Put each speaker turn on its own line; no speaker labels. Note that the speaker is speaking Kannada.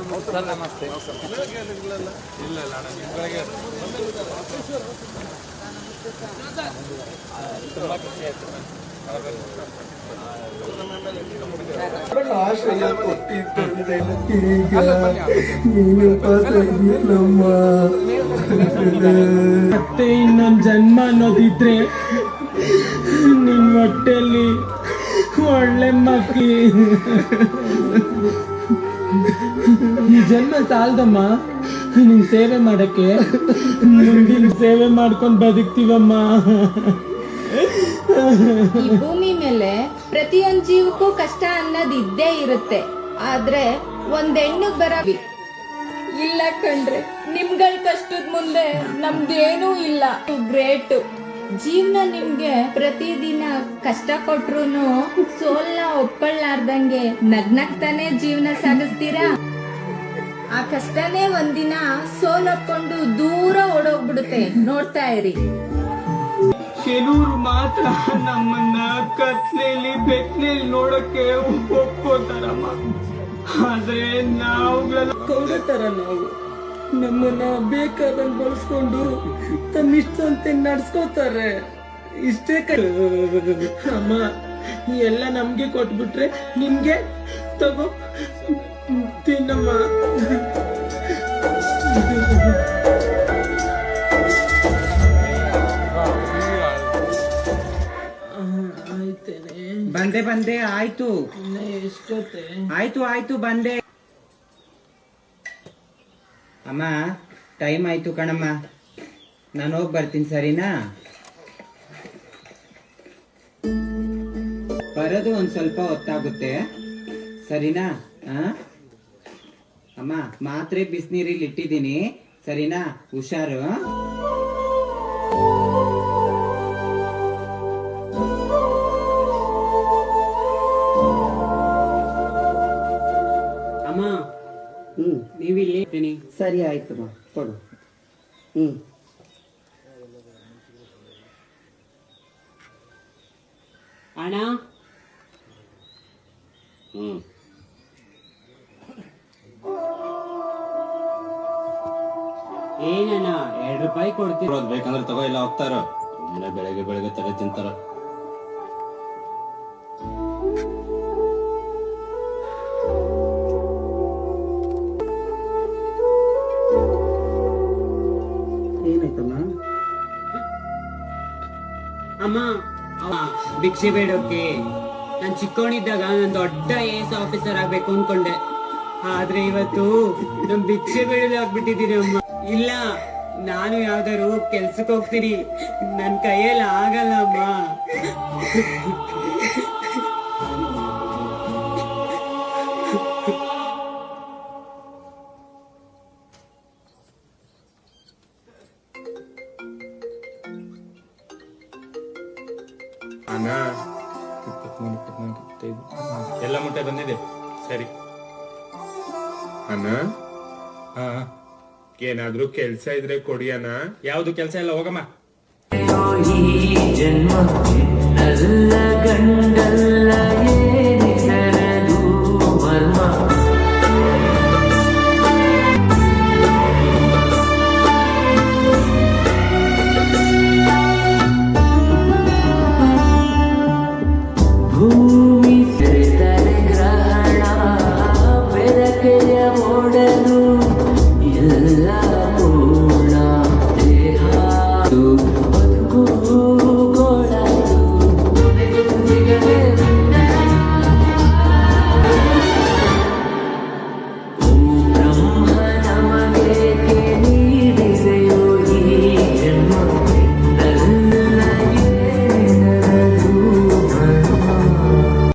ಸರ್ ನಮಸ್ತೆ.
ಇಲ್ಲ ಬೆಳಗ್ಗೆ
ತುಂಬ ಖುಷಿ ಆಯಿತು.
ಆಶ್ರಯ ಕೊಟ್ಟಿದ್ದಂತೆ ಈಗ ನೀನು ಪಾಸಮ್ಮ.
ಮತ್ತೆ ಇನ್ನೊಂದು ಜನ್ಮ ಅನ್ನೋದಿದ್ರೆ ನಿನ್ ಹೊಟ್ಟೆಲಿ ಒಳ್ಳೆ ಮಕ್ಕಿ. ಈ ಜನ್ಮ ಸಾಲದಮ್ಮ ನಿನ್ ಸೇವೆ ಮಾಡಕ್ಕೆ. ಮುಂದಿನ ಸೇವೆ ಮಾಡ್ಕೊಂಡು ಬದುಕ್ತೀವಮ್ಮ.
ಈ ಭೂಮಿ ಮೇಲೆ ಪ್ರತಿಯೊಂದ್ ಜೀವಕ್ಕೂ ಕಷ್ಟ ಅನ್ನೋದು ಇದ್ದೇ ಇರುತ್ತೆ. ಆದ್ರೆ ಒಂದ್ ಹೆಣ್ಣಿಗ್ ಬರ ಇಲ್ಲ ಕಣ್ರೆ, ನಿಮ್ಗಳ ಕಷ್ಟದ ಮುಂದೆ ನಮ್ದೇನೂ ಇಲ್ಲ. ಗ್ರೇಟ್. ಜೀವನ ನಿಮ್ಗೆ ಪ್ರತಿದಿನ ಕಷ್ಟ ಕೊಟ್ರುನು ಸೋಲ್ನ ಒಪ್ಕೊಳ್ಳಾರ್ದಂಗೆ ನಗ್ನಗ್ತಾನೆ ಜೀವನ ಸಾಗಿಸ್ತೀರಾ. ಆ ಕಷ್ಟನೇ ಒಂದಿನ ಸೋಲೊಪ್ಕೊಂಡು ದೂರ ಓಡೋಗ್ಬಿಡುತ್ತೆ. ನೋಡ್ತಾ ಇರಿ.
ಕೆಲವರು ಮಾತ್ರ ನಮ್ಮನ್ನ ಕತ್ಲೆಯಲ್ಲಿ ಬೆತ್ತಲೆಯಲ್ಲಿ ನೋಡಕ್ಕೆ ಒಪ್ಕೋತಾರಮ್ಮ. ಆದ್ರೆ ನಾವುಗಳ ಕೌಡತರ ನಾವು ನಮ್ಮನ್ನ ಬೇಕಾದಂಗ್ ಬಳಸ್ಕೊಂಡು ತಮ್ಮಿಷ್ಟಂತೆ ನಡ್ಸ್ಕೋತಾರೆ. ಇಷ್ಟೇ ಅಮ್ಮ. ಎಲ್ಲ ನಮ್ಗೆ ಕೊಟ್ಬಿಟ್ರೆ ನಿಮ್ಗೆ ತಗೋ ತಿನ್ನಮ್ಮ.
ಬಂದೆ ಆಯ್ತು.
ಎಷ್ಟೊತ್ತೆ?
ಆಯ್ತು ಬಂದೆ. ಅಮ್ಮ ಟೈಮ್ ಆಯ್ತು ಕಣಮ್ಮ, ನಾನು ಹೋಗಿ ಬರ್ತೀನಿ ಸರಿನಾ? ಬರೋದು ಒಂದ್ ಸ್ವಲ್ಪ ಹೊತ್ತಾಗುತ್ತೆ ಸರಿನಾ? ಅಮ್ಮ ಮಾತ್ರೆ ಬಿಸಿನೀರಲ್ಲಿ ಇಟ್ಟಿದ್ದೀನಿ ಸರಿನಾ? ಹುಷಾರು. ಅಮ್ಮ ನೀವಿಲ್ಲಿ ಇರ್ತೀನಿ.
ಸರಿ ಆಯ್ತಮ್ಮ, ಕೊಡು.
ಅಣ್ಣ ಏನಣ್ಣ 2 ರೂಪಾಯಿ ಕೊಡ್ತೀರ?
ಬೇಕಂದ್ರೆ ತಗೋ, ಇಲ್ಲ ಹೋಗ್ತಾರ. ಸುಮ್ಮನೆ ಬೆಳಗ್ಗೆ ತಲೆ ತಿಂತಾರ.
ಏನಾಯ್ತಮ್ಮ?
ಅಮ್ಮ ಭಿಕ್ಷೆ ಬೇಡೋಕೆ. ನಾನ್ ಚಿಕ್ಕವನಿದ್ದಾಗ ನಾನ್ ದೊಡ್ಡ AS ಆಫೀಸರ್ ಆಗ್ಬೇಕು ಅನ್ಕೊಂಡೆ. ಆದ್ರೆ ಇವತ್ತು ನಮ್ ಭಿಕ್ಷೆ ಬೇಡದೆ ಆಗ್ಬಿಟ್ಟಿದೀನಿ ಅಮ್ಮ. ಇಲ್ಲ, ನಾನು ಯಾವ್ದಾರು ಕೆಲ್ಸಕ್ಕೆ ಹೋಗ್ತೀನಿ. ನನ್ ಕೈಯಲ್ಲಿ ಆಗಲ್ಲ ಅಮ್ಮ.
ಅಣ್ಣ 23, 24, 25 ಎಲ್ಲ ಮುಟ್ಟೆ ಬಂದಿದೆ. ಸರಿ ಅಣ್ಣ, ಏನಾದ್ರೂ ಕೆಲ್ಸ ಇದ್ರೆ ಕೊಡಿ ಅಣ್ಣ. ಯಾವ್ದು ಕೆಲ್ಸ ಇಲ್ಲ, ಹೋಗಮ್ಮ.
ಜನ್ಮ ಗಂಡಲ್ಲ ಏನಿಸರದು ವರ್ಮ. ಭೂಮಿ ಸೆರೆತರೆ ಗ್ರಹಣ ಬೆರಕೆಯ ಓಡಲು ಎಲ್ಲ ಪೂರ್ಣ ದೇಹ